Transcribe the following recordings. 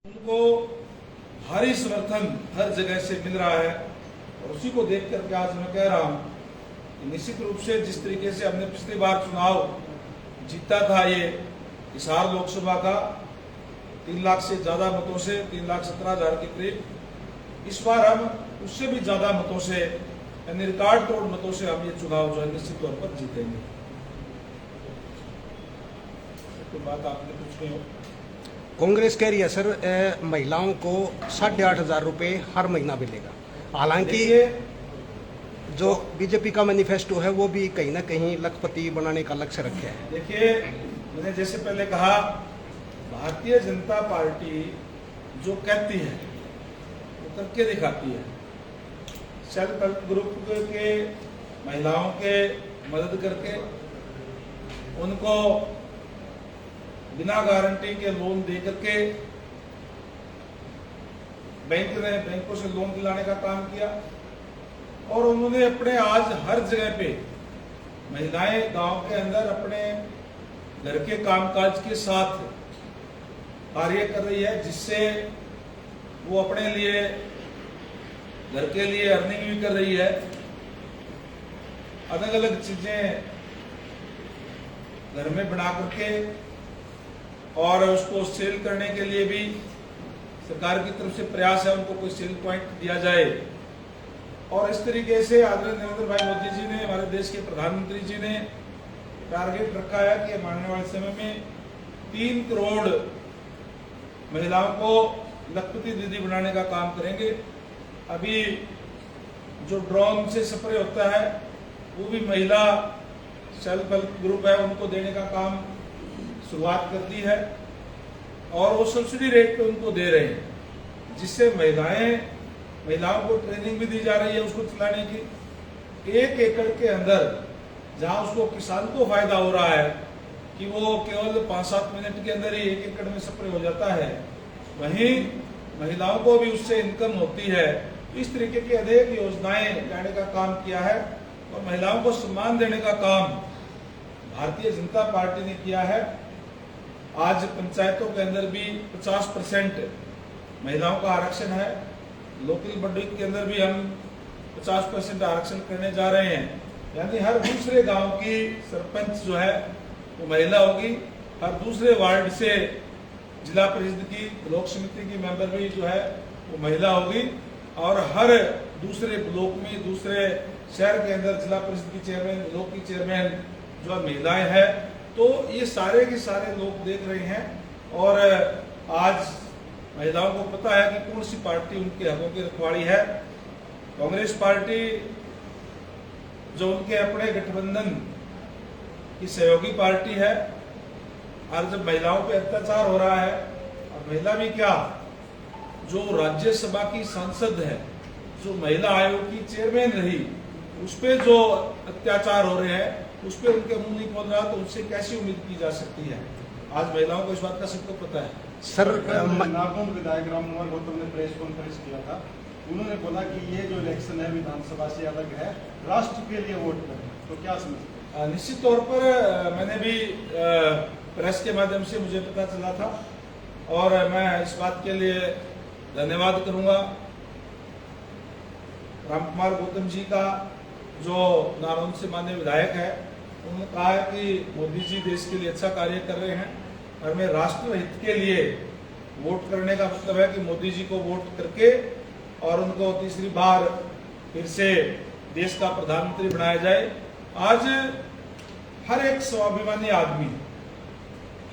उनको भारी समर्थन हर जगह से मिल रहा है और उसी को देख करके आज मैं कह रहा हूं कि निश्चित रूप से जिस तरीके से हमने पिछली बार चुनाव जीता था, ये हिसार लोकसभा का 3 लाख से ज्यादा मतों से 3,17,000 के करीब, इस बार हम उससे भी ज्यादा मतों से यानी रिकॉर्ड तोड़ मतों से हम ये चुनाव जो है निश्चित तौर पर जीतेंगे। तो बात आपने पूछ रही हो। कांग्रेस कह रही है सर महिलाओं को 8,500 रुपये हर महीना मिलेगा। हालांकि जो बीजेपी का मैनिफेस्टो है वो भी कहीं ना कहीं लखपति बनाने का लक्ष्य रखे है। देखिए, मैंने जैसे पहले कहा, भारतीय जनता पार्टी जो कहती है वो करके दिखाती है। सेल्फ हेल्प ग्रुप के महिलाओं के मदद करके उनको बिना गारंटी के लोन दे करके बैंकों से लोन दिलाने का काम किया और उन्होंने अपने आज हर जगह पे महिलाएं गांव के अंदर अपने घर के कामकाज के साथ कार्य कर रही है, जिससे वो अपने लिए घर के लिए अर्निंग भी कर रही है। अलग अलग चीजें घर में बना करके और उसको सेल करने के लिए भी सरकार की तरफ से प्रयास है, उनको कोई सेल पॉइंट दिया जाए। और इस तरीके से आदरणीय नरेंद्र भाई मोदी जी ने, हमारे देश के प्रधानमंत्री जी ने टारगेट रखा है कि आने वाले समय में 3 करोड़ महिलाओं को लखपति दीदी बनाने का काम करेंगे। अभी जो ड्रोन से स्प्रे होता है वो भी महिला सेल्फ हेल्प ग्रुप है, उनको देने का काम शुरुआत कर दी है और वो सब्सिडी रेट पे उनको दे रहे हैं, जिससे महिलाओं को ट्रेनिंग भी दी जा रही है उसको चलाने की। 1 एकड़ के अंदर जहां उसको किसान को फायदा हो रहा है कि वो केवल 5-7 मिनट के अंदर ही 1 एकड़ में स्प्रे हो जाता है, वहीं महिलाओं को भी उससे इनकम होती है। इस तरीके की अनेक योजनाएं लाने का काम किया है और महिलाओं को सम्मान देने का काम भारतीय जनता पार्टी ने किया है। आज पंचायतों के अंदर भी 50% महिलाओं का आरक्षण है। लोकल बॉडी के अंदर भी हम 50% आरक्षण करने जा रहे हैं, यानी हर दूसरे गांव की सरपंच जो है वो महिला होगी, हर दूसरे वार्ड से जिला परिषद की ब्लॉक समिति की मेंबर भी जो है वो महिला होगी और हर दूसरे ब्लॉक में, दूसरे शहर के अंदर जिला परिषद की चेयरमैन, ब्लॉक की चेयरमैन जो महिलाएं हैं। तो ये सारे के सारे लोग देख रहे हैं और आज महिलाओं को पता है कि कौन सी पार्टी उनके हकों की रखवाली है। कांग्रेस पार्टी जो उनके अपने गठबंधन की सहयोगी पार्टी है, और जब महिलाओं पे अत्याचार हो रहा है, और महिला भी क्या, जो राज्यसभा की सांसद है, जो महिला आयोग की चेयरमैन रही, उस पे जो अत्याचार हो रहे हैं उस पर उनके मुंह नहीं खोल रहा, तो उनसे कैसी उम्मीद की जा सकती है। आज महिलाओं को इस बात का सबको पता है। सर, नागौर विधायक रामकुमार गौतम ने प्रेस कॉन्फ्रेंस किया था, उन्होंने बोला कि ये जो इलेक्शन है विधानसभा से अलग है, राष्ट्र के लिए वोट करें, तो क्या समझते हैं? निश्चित तौर पर मैंने भी प्रेस के माध्यम से मुझे पता चला था और मैं इस बात के लिए धन्यवाद करूंगा रामकुमार गौतम जी का, जो नारौन से माननीय विधायक है। उन्होंने कहा है कि मोदी जी देश के लिए अच्छा कार्य कर रहे हैं और मैं राष्ट्र हित के लिए वोट करने का मतलब है कि मोदी जी को वोट करके और उनको तीसरी बार फिर से देश का प्रधानमंत्री बनाया जाए। आज हर एक स्वाभिमानी आदमी,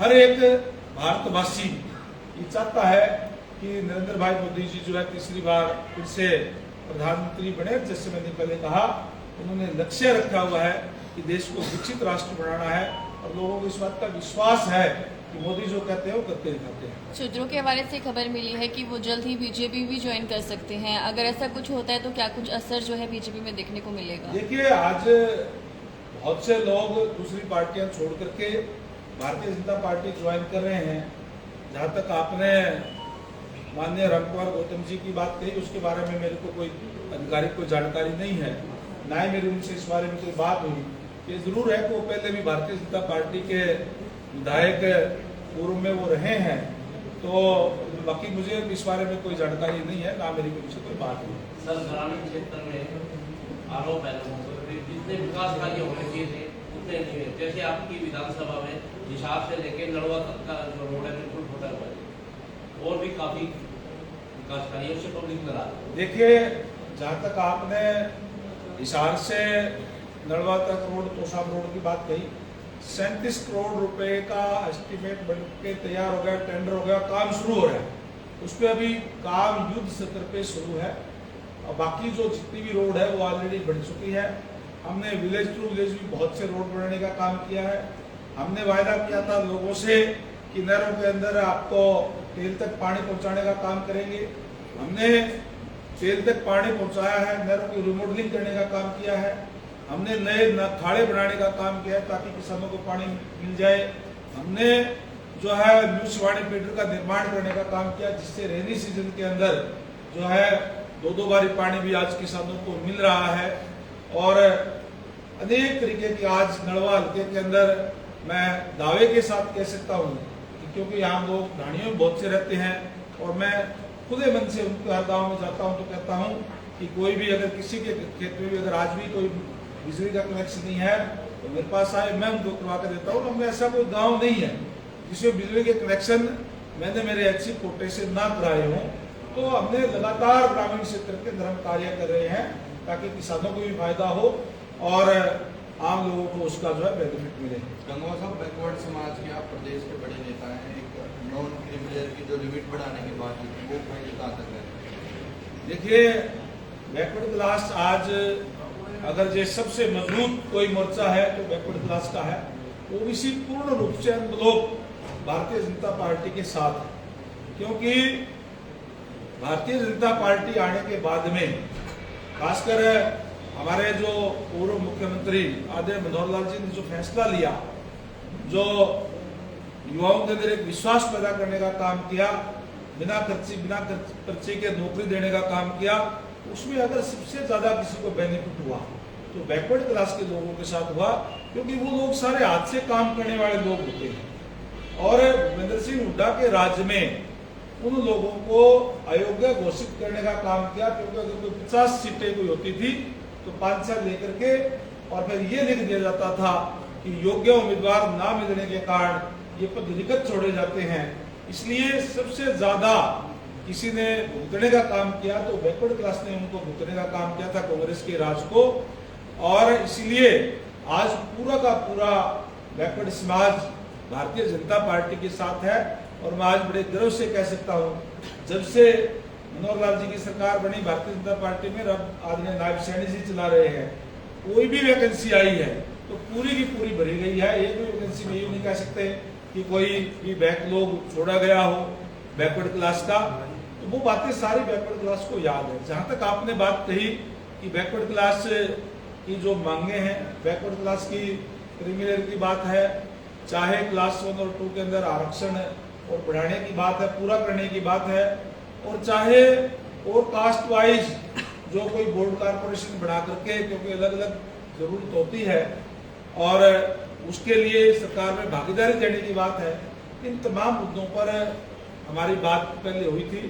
हर एक भारतवासी ये चाहता है कि नरेंद्र भाई मोदी जी जो है तीसरी बार फिर से प्रधानमंत्री बने। जैसे मैंने पहले कहा, उन्होंने लक्ष्य रखा हुआ है कि देश को विकसित राष्ट्र बनाना है और लोगों को इस बात का विश्वास है कि मोदी जो कहते हैं वो करके दिखाते हैं। सूत्रों के हवाले से खबर मिली है कि वो जल्द ही बीजेपी भी ज्वाइन कर सकते हैं। अगर ऐसा कुछ होता है तो क्या कुछ असर जो है बीजेपी में देखने को मिलेगा? देखिए, आज बहुत से लोग दूसरी पार्टियां छोड़ करके भारतीय जनता पार्टी ज्वाइन कर रहे हैं। जहां तक आपने माननीय रामकुमार गौतम जी की बात कही, उसके बारे में मेरे को कोई आधिकारिक कोई जानकारी नहीं है, ना ही मेरी उनसे इस बारे में कोई बात हुई। ये जरूर है कि वो पहले भी भारतीय जनता पार्टी के विधायक पूर्व में वो रहे हैं तो बाकी मुझे इस बारे में कोई जानकारी नहीं है, ना मेरी उनसे कोई बात हुई। सर, ग्रामीण क्षेत्र में आरोप है लोगों को कि जितने विकास कार्य होने चाहिए थे उतने नहीं हुए। जैसे आपकी विधानसभा में हिसाब से लेके नड़वा तक का जो रोड है बिल्कुल फटा हुआ है, और भी काफी विकास कार्य उससे पब्लिक नाराज है। देखिए, जहाँ तक आपने हिसार से नड़वा तक रोड, तोशाम रोड की बात कही, 37 करोड़ रुपए का एस्टीमेट बन के तैयार हो गया, टेंडर हो गया, काम शुरू हो रहा है। उस पर अभी काम युद्ध स्तर पे शुरू है, और बाकी जो जितनी भी रोड है वो ऑलरेडी बन चुकी है। हमने विलेज टू विलेज भी बहुत से रोड बनाने का काम किया है। हमने वायदा किया था लोगों से कि नहरों के अंदर आपको तेल तक पानी पहुंचाने का काम करेंगे। हमने तेल तक पानी पहुंचाया है, नहरों की रिमॉडलिंग करने का काम किया है, हमने नए खाड़े बनाने का काम किया है ताकि किसानों को पानी मिल जाए। हमने जो है न्यूज वाणी फीडर का निर्माण करने का काम किया, जिससे रेनी सीजन के अंदर जो है 2-2 बारी पानी भी आज किसानों को मिल रहा है। और अनेक तरीके की आज नड़वा हल्के के अंदर मैं दावे के साथ कह सकता हूँ कि क्योंकि यहाँ लोग ढाणियों में बहुत से रहते हैं, और मैं खुले मन से उनके हर गाँव में जाता हूँ तो कहता हूँ कि कोई भी अगर किसी के खेत में भी अगर आज भी कोई बिजली का कनेक्शन नहीं है तो मेरे पास आए, मैं उनको करवा कर देता हूँ। हमें ऐसा कोई गांव नहीं है जिसमें बिजली के कनेक्शन मैंने मेरे एचसी कोटे से ना कराए हों। तो हमने लगातार ग्रामीण क्षेत्र के अंदर हम कार्य कर रहे हैं ताकि किसानों को भी फायदा हो और आम लोगों को उसका जो है बेनिफिट मिले। गंगवा साहब, बैकवर्ड समाज के आप प्रदेश के बड़े नेता हैं, एक नॉन क्रिमिनल की जो लिमिट बढ़ाने की बात की वो कहाँ तक है? देखिए, बैकवर्ड क्लास आज अगर जो सबसे मजबूत कोई मोर्चा है तो बैकवर्ड क्लास का है। ओबीसी पूर्ण रूप से हम लोग भारतीय जनता पार्टी के साथ है, क्योंकि भारतीय जनता पार्टी आने के बाद में खासकर हमारे जो पूर्व मुख्यमंत्री आदरणीय मनोहर लाल जी ने जो फैसला लिया, जो युवाओं के अंदर एक विश्वास पैदा करने का काम किया, बिना खर्चे के नौकरी देने का काम किया, उसमें अगर सबसे ज्यादा किसी को बेनिफिट हुआ तो बैकवर्ड क्लास के लोगों के साथ हुआ, क्योंकि वो लोग सारे हाथ से काम करने वाले लोग होते हैं। और भूपेंद्र सिंह हुड्डा के राज्य में उन लोगों को अयोग्य घोषित करने का काम किया, क्योंकि अगर कोई 50 सीटें कोई होती थी तो 5 साल लेकर के और फिर ये लिख दिया जाता था कि योग्य उम्मीदवार ना मिलने के कारण ये पद रिक्त छोड़े जाते हैं। इसलिए सबसे ज्यादा किसी ने भुगतने का काम किया तो बैकवर्ड क्लास ने उनको भुगतने का काम किया था, कांग्रेस के राज को। और इसलिए आज पूरा का पूरा बैकवर्ड समाज भारतीय जनता पार्टी के साथ है। और मैं आज बड़े गर्व से कह सकता हूँ, जब से मनोहर लाल जी की सरकार बनी भारतीय जनता पार्टी में, अब आदरणीय नायब सैनी जी चला रहे हैं, कोई भी वैकेंसी आई है तो पूरी की पूरी भरी गई है। एक भी वैकेंसी में ये नहीं कह सकते कि कोई भी बैकलॉग छोड़ा गया हो बैकवर्ड क्लास का। तो वो बातें सारी बैकवर्ड क्लास को याद है। जहां तक आपने बात कही कि बैकवर्ड क्लास की जो मांगे हैं, बैकवर्ड क्लास की क्रिमिनल की बात है, चाहे क्लास 1 और 2 के अंदर आरक्षण और बढ़ाने की बात है, पूरा करने की बात है, और चाहे और कास्ट वाइज जो कोई बोर्ड कारपोरेशन बना करके, क्योंकि अलग अलग जरूरत होती है और उसके लिए सरकार में भागीदारी देने की बात है। इन तमाम मुद्दों पर हमारी बात पहले हुई थी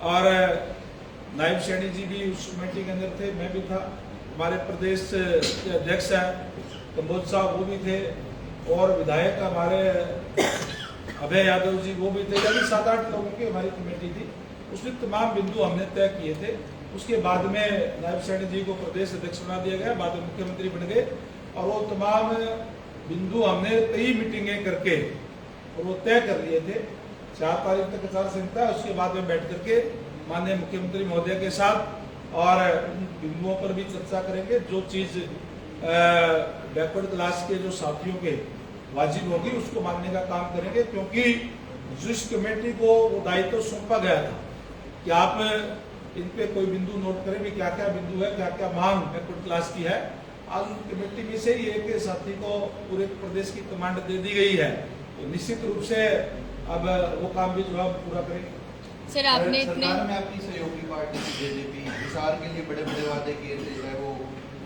और नायब सैनी जी भी उस कमेटी के अंदर थे, मैं भी था, हमारे प्रदेश के अध्यक्ष हैं कंबोज साहब वो भी थे, और विधायक हमारे अभय यादव जी वो भी थे। यानी 7-8 लोगों की हमारी कमेटी थी। उसमें तमाम बिंदु हमने तय किए थे। उसके बाद में नायब सैनी जी को प्रदेश अध्यक्ष बना दिया गया, बाद में मुख्यमंत्री बन गए, और वो तमाम बिंदु हमने कई मीटिंगें करके और वो तय कर लिए थे। 4 तारीख तक आचार संहिता, उसके बाद में बैठ करके माननीय मुख्यमंत्री महोदय के साथ और उन बिंदुओं पर भी चर्चा करेंगे। जो चीज बैकवर्ड क्लास के जो साथियों के वाजिब होगी उसको मानने का काम करेंगे, क्योंकि जिस कमेटी को वो दायित्व सौंपा गया था कि आप इन पे कोई बिंदु नोट करें भी क्या क्या बिंदु है, क्या क्या मांग बैकवर्ड क्लास की है। आज उन कमेटी में से ही एक साथी को पूरे प्रदेश की कमांड दे दी गई है, तो निश्चित रूप से अब वो काम भी जो है पूरा करेंगे। सर, आपने इतने सरकार में आपकी सहयोगी पार्टी जेजेपी हिसार के लिए बड़े बड़े वादे किए थे, चाहे वो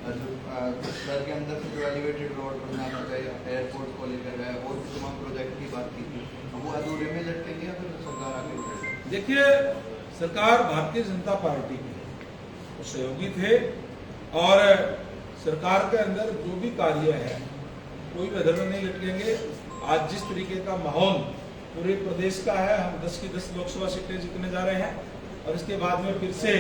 शहर के अंदर से जो एलिवेटेड रोड बनाना चाहिए, एयरपोर्ट को लेकर है और भी तमाम प्रोजेक्ट की बात की थी, वो अधूरे में लटकेंगे या फिर सरकार आगे बढ़ेगी? देखिए, सरकार भारतीय जनता पार्टी के सहयोगी थे और सरकार के अंदर जो भी कार्य है कोई भी अधर में नहीं लटकेंगे। आज जिस तरीके का माहौल पूरे प्रदेश का है, हम 10 की 10 लोकसभा सीटें जीतने जा रहे हैं और इसके बाद में फिर से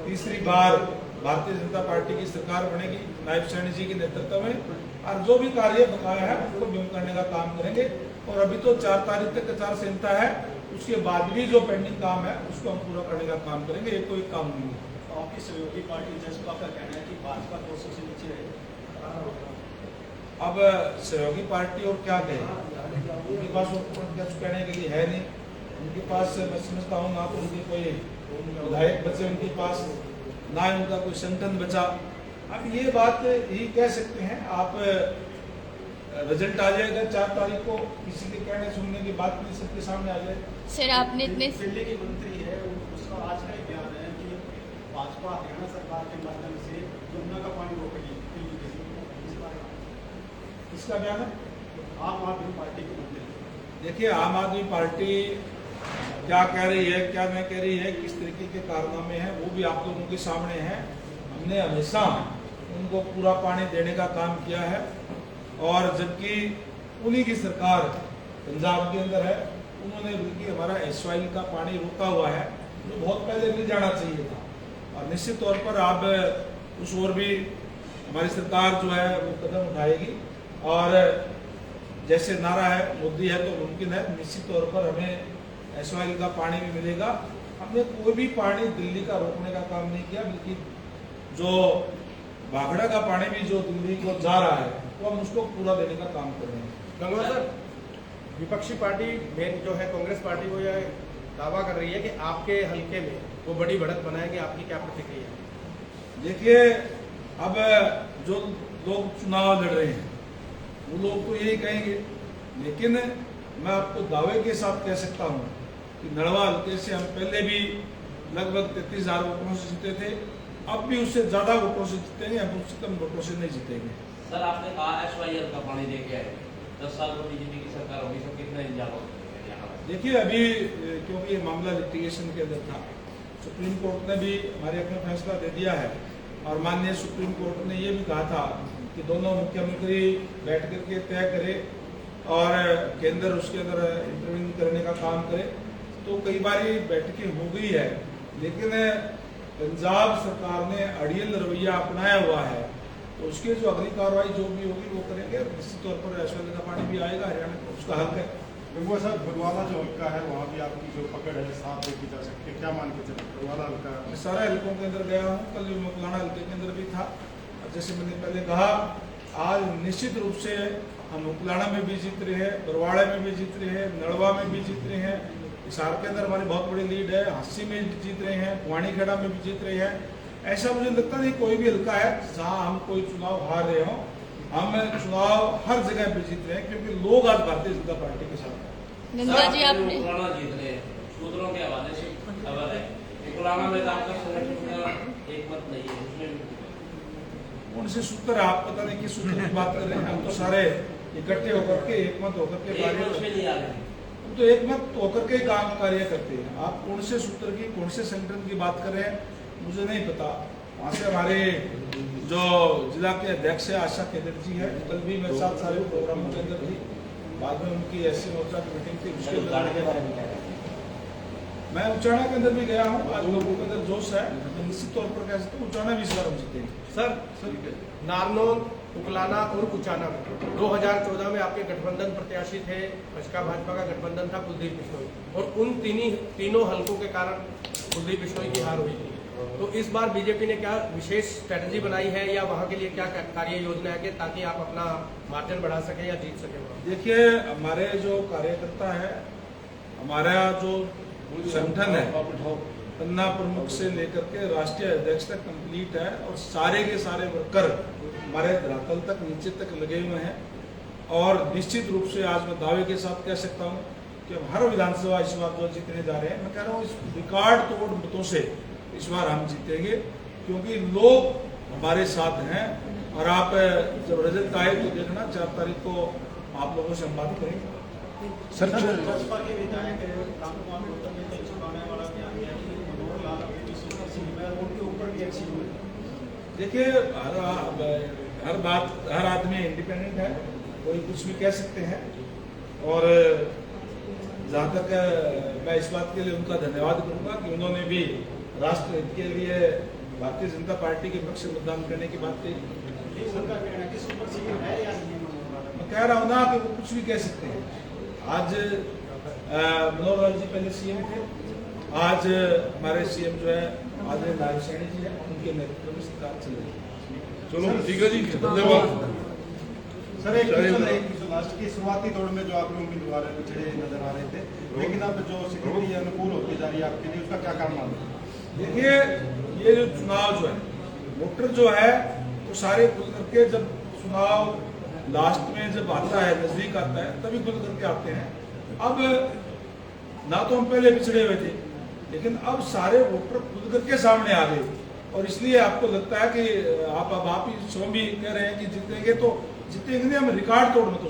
तीसरी बार भारतीय जनता पार्टी की सरकार बनेगी नायब सैनी जी के नेतृत्व में, और जो भी कार्य बकाया है उसको पूर्ण करने का काम करेंगे। और अभी तो 4 तारीख तक आचार संहिता है, उसके बाद भी जो पेंडिंग काम है उसको हम पूरा करने का काम करेंगे। ये कोई काम नहीं है। तो आपकी सहयोगी पार्टी जसपा का कहना है कि भाजपा 200 से नीचे है। अब सहयोगी पार्टी और क्या कहे, उनके पास कुछ कहने के लिए है नहीं। उनके पास मैं समझता हूँ ना तो उनके कोई विधायक बचे उनके पास, ना ही उनका कोई संगठन बचा। अब ये बात यही कह सकते हैं, आप रिजल्ट आ जाएगा 4 तारीख को, किसी के कहने सुनने की बात नहीं, सबके सामने आ जाएगा। सर आपने इतने दिल्ली की मंत्री है, उसका आज का बयान है कि भाजपा हरियाणा सरकार के माध्यम से यमुना का पानी रोकेगी। इसका बयान है आम आदमी पार्टी की मंत्री। देखिए, आम आदमी पार्टी क्या कह रही है, क्या नहीं कह रही है, किस तरीके के कारनामे हैं, वो भी आप लोगों के सामने है। हमने हमेशा उनको पूरा पानी देने का काम किया है और जबकि उन्हीं की सरकार पंजाब के अंदर है, उन्होंने बल्कि हमारा एसवाइल का पानी रोका हुआ है जो बहुत पहले मिल जाना चाहिए था। और निश्चित तौर पर आप उस ओर भी हमारी सरकार जो है वो कदम उठाएगी और जैसे नारा है मोदी है तो मुमकिन है, निश्चित तौर पर हमें एसवाइल का पानी भी मिलेगा। हमने कोई भी पानी दिल्ली का रोकने का काम नहीं किया, बल्कि जो भाखड़ा का पानी भी जो दिल्ली को जा रहा है तो हम उसको पूरा देने का काम कर रहे हैं। गंगवा सर, विपक्षी पार्टी मेन जो है कांग्रेस पार्टी वो यह दावा कर रही है कि आपके हलके में वो बड़ी बढ़त बनाएगी, आपकी क्या प्रतिक्रिया है? देखिए, अब जो लोग चुनाव लड़ रहे हैं वो लोग तो यही कहेंगे, लेकिन मैं आपको दावे के साथ कह सकता हूँ कि नड़वा हल्के से हम पहले भी लगभग 33,000 वोटों से जीते थे, अब भी उससे ज्यादा वोटों से जीतेंगे, हम उससे कम वोटों से नहीं जीतेंगे। सर आपने कहा एसवाईएल का पानी दे के आए, 10 साल में बीजेपी की सरकार होगी, सब कितने इंतजाम होंगे यहाँ? देखिए, अभी क्योंकि ये मामला लिटिगेशन के अंदर था, सुप्रीम कोर्ट ने भी हमारे अपना फैसला दे दिया है और माननीय सुप्रीम कोर्ट ने ये भी कहा था कि दोनों मुख्यमंत्री बैठ करके तय करें और केंद्र उसके अंदर इंटरवीन करने का काम करे। तो कई बार बैठकें हो गई है, लेकिन पंजाब सरकार ने अड़ियल रवैया अपनाया हुआ है, तो उसके जो अगली कार्रवाई जो भी होगी वो करेंगे। निश्चित तौर पर एसवाइएल का पानी भी आएगा, हरियाणा को उसका हक है। गंगवा साहब, भगवाना जो हल्का है वहाँ भी आपकी जो पकड़ है साफ देखी जा सकती है, क्या मान के चले? भगवाना हल्का मैं सारे हल्कों के अंदर गया हूँ, कल भी मुकलाना हल्के के अंदर भी था। और जैसे मैंने पहले कहा, आज निश्चित रूप से हम मुकलाना में भी जीत रहे हैं, बरवाड़ा में भी जीत रहे हैं, नड़वा में भी जीत रहे हैं, हिसार के अंदर हमारी बहुत बड़ी लीड है, हस्सी में भी जीत रहे हैं, वाणीखेड़ा में भी जीत रहे हैं। ऐसा मुझे लगता नहीं कोई भी हल्का है जहाँ हम कोई चुनाव हार रहे हों। हम चुनाव हर जगह पे जीत रहे हैं क्योंकि लोग आज भारतीय जनता पार्टी के साथ हैं। गंगा जी आपने मुकलाना जीत रहे हैं, सूत्रों के हवाले से खबर है, मुकलाना में आपका संगठन का एक मत नहीं है, उसमें कौन से सूत्र आप पता नहीं किस सूत्र की बात कर रहे हैं। हम तो सारे इकट्ठे होकर के एक मत होकर के एक कार्य मत में नहीं आ रहे। हम तो एक मत होकर के काम कार्य करते हैं। आप कौन से सूत्र की, कौन से संगठन की बात कर रहे हैं मुझे नहीं पता। वहाँ से हमारे जो जिला के अध्यक्ष है आशा केदर जी है, कल भी मेरे साथ सारे प्रोग्रामों के अंदर थी, बाद में उनकी एससी मोर्चा की मीटिंग थी, उसके अंदर मैं उचाना के अंदर भी गया हूँ। आज लोगों के अंदर जोश है, मैं निश्चित तौर पर कह सकता हूँ उचाना भी इस बार हम जीतेंगे। सर, नारनौल, उकलाना और उचाना में 2014 में आपके गठबंधन प्रत्याशी थे, बसपा भाजपा का गठबंधन था कुलदीप बिश्नोई, और उन तीनों हलकों के कारण कुलदीप बिश्नोई की हार हुई थी। तो इस बार बीजेपी ने क्या विशेष स्ट्रेटजी बनाई है या वहाँ के लिए क्या कार्य योजना है कि ताकि आप अपना मार्जिन बढ़ा सकें या जीत सकें? देखिए, हमारे जो कार्यकर्ता है, हमारा जो संगठन है, पन्ना प्रमुख से लेकर के राष्ट्रीय अध्यक्ष तक कंप्लीट है और सारे के सारे वर्कर हमारे धरातल तक नीचे तक लगे हुए हैं। और निश्चित रूप से आज मैं दावे के साथ कह सकता हूं कि हम हर विधानसभा इस बार जो जीतने जा रहे हैं, मैं कह रहा हूँ इस रिकॉर्ड तोड़ मतों से इस बार हम जीतेंगे, क्योंकि लोग हमारे साथ हैं। और आप जब रिजल्ट आए तो देखना 4 तारीख को आप लोगों से हम बात करेंगे। सर बसपा के विधायक रामकुमार गौतम ने कल छुड़ाने वाला बयान दिया कि मनोहर लाल अभी सीट में उनके ऊपर भी एक्शन हुए। देखिए, हर बात, हर आदमी इंडिपेंडेंट है, कोई कुछ भी कह सकते हैं। और जहाँ तक मैं इस बात के लिए उनका धन्यवाद करूंगा कि उन्होंने भी राष्ट्र हित के लिए भारतीय जनता पार्टी के पक्ष में मतदान करने की बात कही। उनका कहना है कि सुपर सीएम है या नहीं मनोहर लाल। मैं कह रहा हूँ ना कि वो कुछ भी कह सकते हैं। आज मनोहर लाल जी पहले सीएम थे, आज हमारे सीएम जो है आदरणीय नारायण सैनी जी है, उनके नेतृत्व में सरकार चल रही है। चलो ठीक है जी, धन्यवाद। सर एक क्वेश्चन लास्ट की शुरुआती दौर में जो आपके उम्मीदवार है पिछड़े नजर आ रहे थे, लेकिन अब जो स्थिति अनुकूल होती जा रही है आपके लिए, उसका क्या कारण मानते हैं? देखिए, ये जो चुनाव जो है, वोटर जो है वो सारे खुल करके, जब चुनाव लास्ट में जब आता है, नजदीक आता है, तभी खुल करके आते हैं। अब ना तो हम पहले पिछड़े हुए थे, लेकिन अब सारे वोटर खुल करके सामने आ गए। और इसलिए आपको लगता है कि आप ही स्वयं भी कह रहे हैं कि जीतेंगे, तो जीतेंगे हम रिकॉर्ड तोड़ने तो